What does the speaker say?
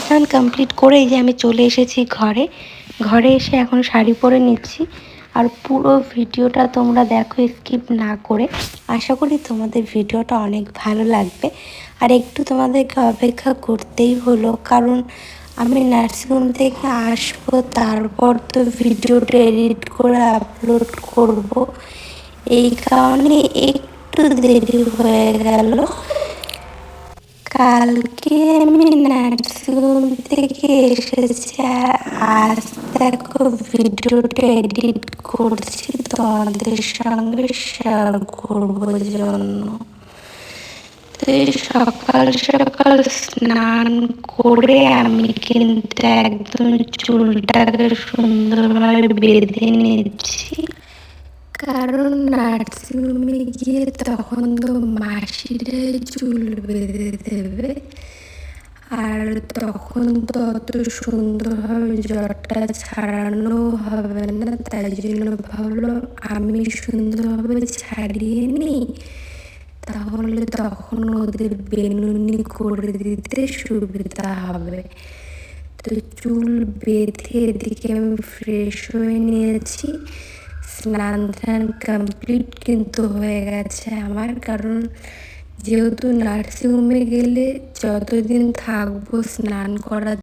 স্নান কমপ্লিট করে এই যে আমি চলে এসেছি ঘরে এসে এখন শাড়ি পরে নিচ্ছি। আর পুরো ভিডিওটা তোমরা দেখো স্কিপ না করে। আশা করি তোমাদের ভিডিওটা অনেক ভালো লাগবে। আর একটু তোমাদেরকে অপেক্ষা করতেই হলো, কারণ আমি নার্সিংহোম থেকে আসবো, তারপর তো ভিডিওটা এডিট করে আপলোড করব। এই কারণে একটু দেরি হয়ে গেল। কালকে আমি নার্সিংহোম থেকে এসেছি, আজ দেখো ভিডিওটা এডিট করছি তোমাদের সঙ্গে শেয়ার করবো জন্য। তো এই সকাল সকাল স্নান করে আমি কিন্তু একদম চুলটাকে সুন্দরভাবে বেঁধে নিচ্ছি, কারণ নার্সিংহোমে গিয়ে তখন তো মাসিরাই চুল বেঁধে দেবে, আর তখন তো অত সুন্দরভাবে জটটা ছাড়ানো হবে না। তাই জন্য ভাবলাম আমি সুন্দরভাবে ছাড়িয়ে নিই, তাহলে তখন ওদের বেনুনি করে দিতে সুবিধা হবে। তো চুল বেঁধে এদিকে আমি ফ্রেশ হয়ে নিয়েছি। স্নান টান কমপ্লিট কিন্তু হয়ে গেছে আমার, কারণ যেহেতু নার্সিংহোমে গেলে যতদিন থাকবো স্নান করা